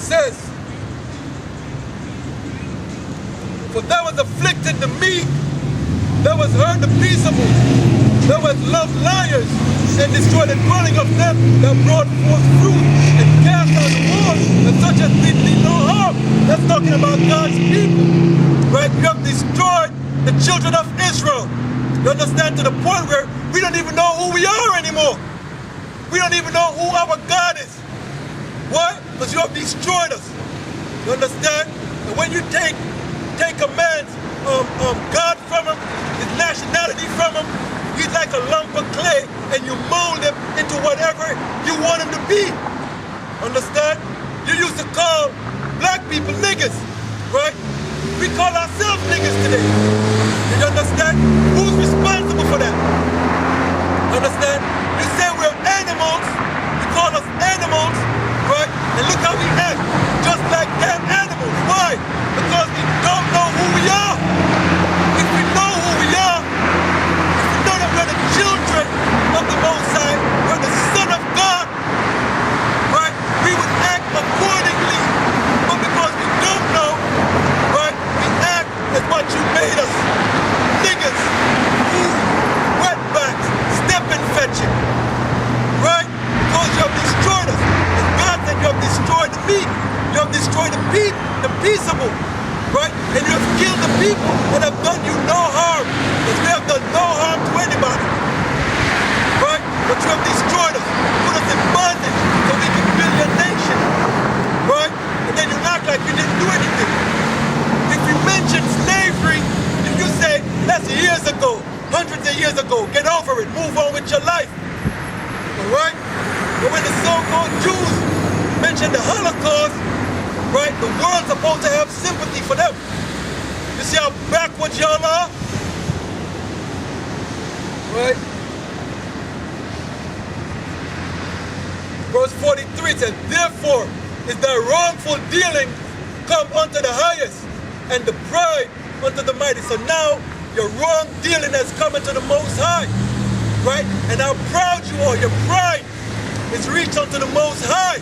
says, for thou hast afflicted the meek, thou hast heard the peaceable, thou hast loved liars, and destroyed the dwelling of them that brought forth fruit, and cast out the wars, and such as did thee no harm. That's talking about God's people, right? You have destroyed the children of Israel. You understand, to the point where we don't even know who we are anymore. We don't even know who our God is. Why? Because you have destroyed us. You understand? And when you take a man's God from him, his nationality from him, he's like a lump of clay, and you mold him into whatever you want him to be. Understand? You used to call black people niggas, right? We call ourselves niggas today. You understand? Who's responsible for that? Understand? You say we're animals, you call us animals, right? And look how we act, just like damn animals. Why? Because we don't know who we are. If we know who we are, if we know that we're the children of the Most High, we're the Son of God, right? We would act accordingly. But because we don't know, right, we act as what you made us. Niggas, food, wetbacks, step and fetch it. Right? Because you have destroyed us. And God said you have destroyed the meek. You have destroyed the peaceable. Right? And you have killed the people that have done you no harm. Because we have done no harm to anybody. Right? But you have destroyed us. Put us in bondage so we can build your nation. Right? And then you act like you didn't do anything. If you mention slavery, if you say, that's years ago, hundreds of years ago, get over it, move on with your life. Alright? But when the so-called Jews mention the Holocaust, right, the world's supposed to have sympathy for them. You see how backwards y'all are? Right? Verse 43 says, therefore is thy wrongful dealing come unto the highest, and the pride unto the mighty. So now your wrong dealing has come into the Most High, right? And how proud you are, your pride is reached unto the Most High,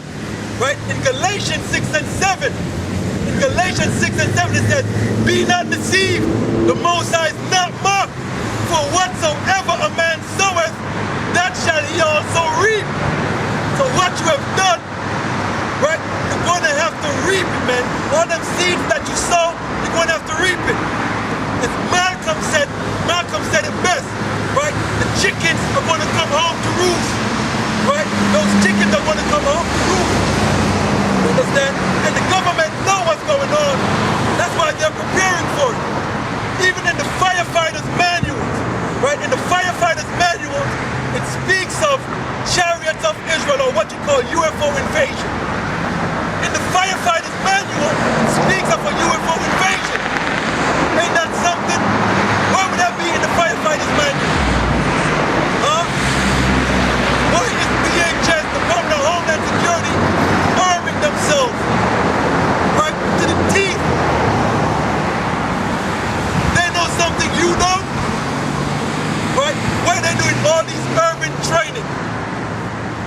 right? In Galatians 6 and 7, in Galatians 6 and 7 it says, be not deceived, the Most High is not mocked, for whatsoever a man soweth, that shall he also reap. So what you have done, right, you're going to have to reap it, man. All them seeds that you sow, you're going to have to reap it. As Malcolm said it best, right? The chickens are going to come home to roost, right? Those chickens are going to come home to roost. You understand? And the government know what's going on. That's why they're preparing for it. Even in the firefighters' manuals, right? In the firefighters' manuals, it speaks of chariots of Israel, or what you call UFO invasion. In the firefighters' manual, it speaks of a UFO invasion. Ain't that something? Why would that be in the firefighters' manual? Huh? Why is DHS, Department of Homeland Security, arming themselves, right, to the teeth? They know something you don't, right? Why are they doing all these urban training?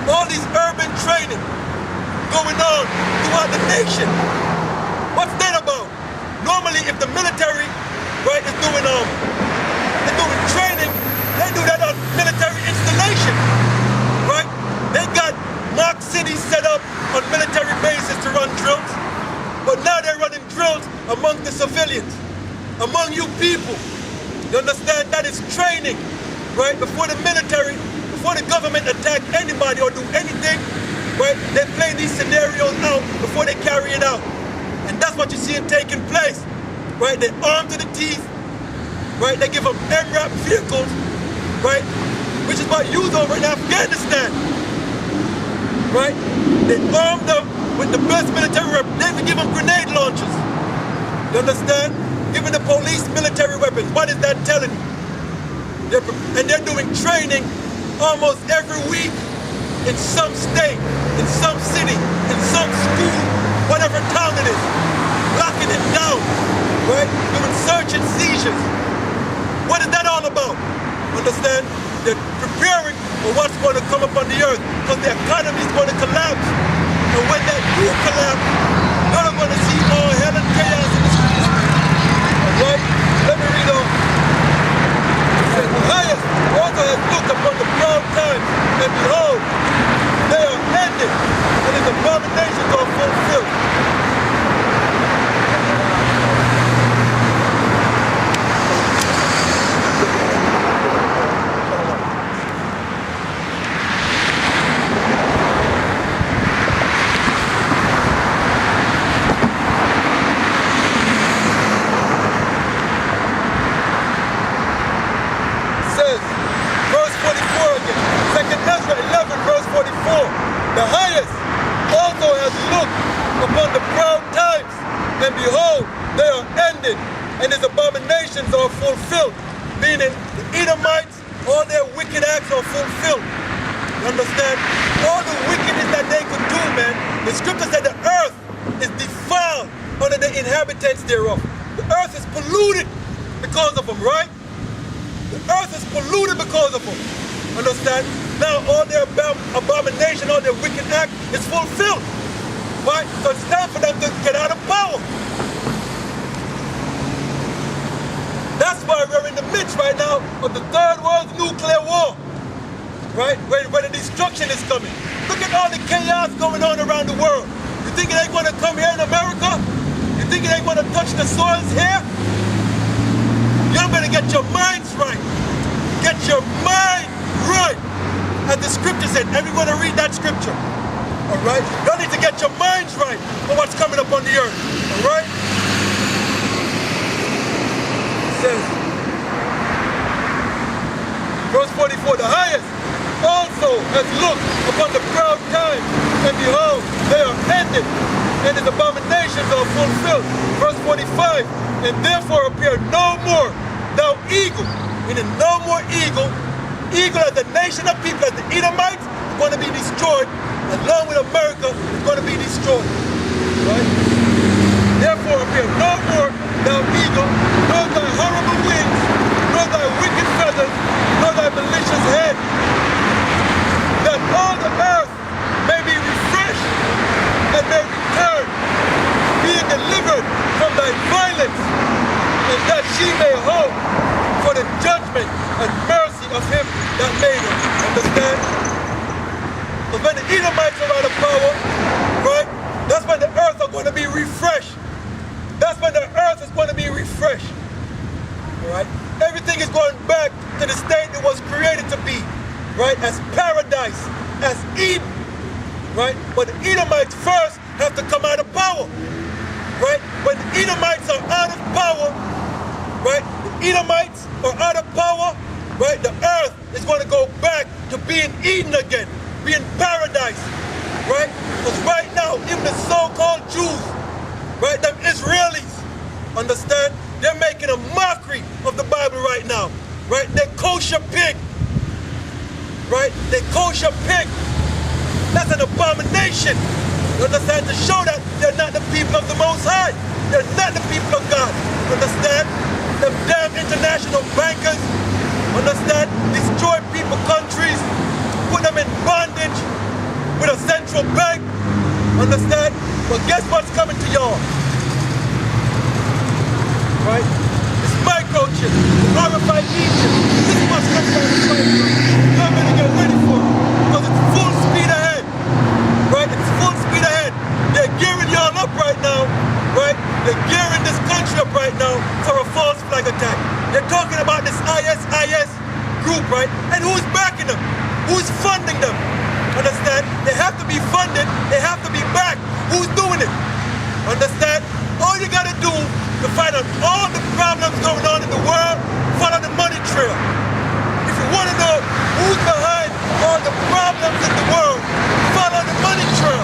All these urban training going on throughout the nation. What's that about? Normally, if the military, right, is doing training, they do that on military installation, right? They got mock cities set up on military bases to run drills, but now they're running drills among the civilians, among you people. You understand? That is training, right? Before the military, before the government attack anybody or do anything, right? They play these scenarios out before they carry it out. And that's what you see it taking place, right? They're armed to the teeth, right? They give them MRAP vehicles, right? Which is what used over in Afghanistan, right? They armed them with the best military weapons. They even give them grenade launchers. You understand? Giving the police military weapons. What is that telling you? And they're doing training almost every week in some state, in some city, in some school, whatever town it is, locking it down, right? Doing search and seizures. What is that all about? Understand? They're preparing for what's going to come upon the earth, because the economy is going to collapse. And when that do collapse, also has looked upon the proud times, and behold, they are ended, and his abominations are fulfilled. Verse 44 again, 2nd Ezra 11, verse 44. The highest also has looked upon the proud times, and behold, they are ended, and his abominations are fulfilled. Meaning, the Edomites, all their wicked acts are fulfilled. You understand? All the wickedness that they could do, man. The scripture said the earth is defiled under the inhabitants thereof. The earth is polluted because of them, right? The earth is polluted because of them. Understand? Now all their abomination, all their wicked act is fulfilled. Right? So it's time for them to get out of power. That's why we're in the midst right now of the third world nuclear war. Right? Where the destruction is coming. Look at all the chaos going on around the world. You think it ain't going to come here in America? You think it ain't going to touch the soils here? Y'all better get your minds right. Get your mind right. As the scripture said, everyone to read that scripture. All right? Y'all need to get your minds right for what's coming up on the earth. All right? It says, verse 44, the highest also has looked upon the proud times, and behold, they are ended, and his abominations are fulfilled. Verse 45, and therefore appear no more thou eagle, meaning no more eagle. Eagle as a nation of people, as the Edomites, is going to be destroyed, along with America is going to be destroyed. Right? Therefore appear no more thou eagle, nor thy horrible wings, nor thy wicked feathers, nor thy malicious head, that all the earth may be refreshed and may return, being delivered from thy violence, and that she may hope for the judgment and mercy of him that made her. Understand? But when the Edomites are out of power, right, that's when the earth are going to be refreshed. That's when the earth is going to be refreshed. Alright? Everything is going back to the state it was created to be. Right? As paradise, as Eden. Right? But the Edomites first have to come out of power. Right? When the Edomites are out of power, right? The Edomites are out of power, right? The earth is going to go back to being Eden again, being paradise, right? Because right now, even the so-called Jews, right, them Israelis, understand? They're making a mockery of the Bible right now, right? They kosher pig, right? They kosher pig. That's an abomination. You understand? To show that they're not the people of the Most High. They're not the people of God. Understand? Them damn international bankers, understand? Destroy people, countries, put them in bondage with a central bank. Understand? But guess what's coming to y'all? Right? It's microchip, the RFID chip. This is what's coming down the pipe. Y'all better get ready for it. Because it's full speed ahead. Right? It's full speed ahead. They're gearing y'all up right now. Right? They're gearing this country up right now for a false flag attack. They're talking about this ISIS group, right? And who's backing them? Who's funding them? Understand? They have to be funded. They have to be backed. Who's doing it? Understand? All you gotta do to find out all the problems going on in the world, follow the money trail. If you want to know who's behind all the problems in the world, follow the money trail.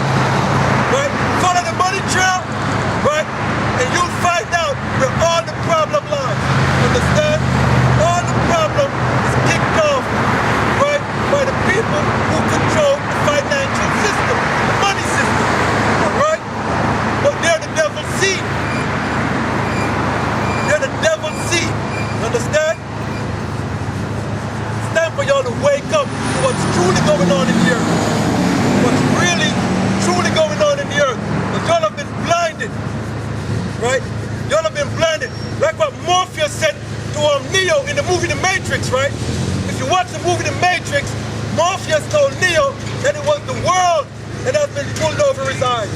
Right? Follow the money trail, right? And you'll find out where all the problem lies. Understand? All the problem is kicked off, right, by the people who control the financial system, the money system. Alright? But they're the devil's seed. They're the devil's seed. Understand? It's time for y'all to wake up to what's truly going on in the earth. What's really, truly going on in the earth. Because y'all have been blinded. Right? Y'all have been blinded. Like what Morpheus said to Neo in the movie The Matrix, right? If If you watch the movie The Matrix, Morpheus told Neo that it was the world that has been pulled over his eyes,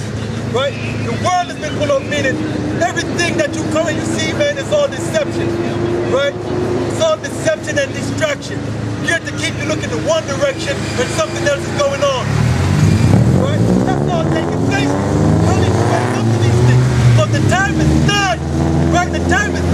right? The world has been pulled over, meaning everything that you currently see, man, is all deception, right? It's all deception and distraction. Here to keep you looking in one direction when something else is going on, right? That's all taking place. How did you wake up to these things? But the time is done, right? The time is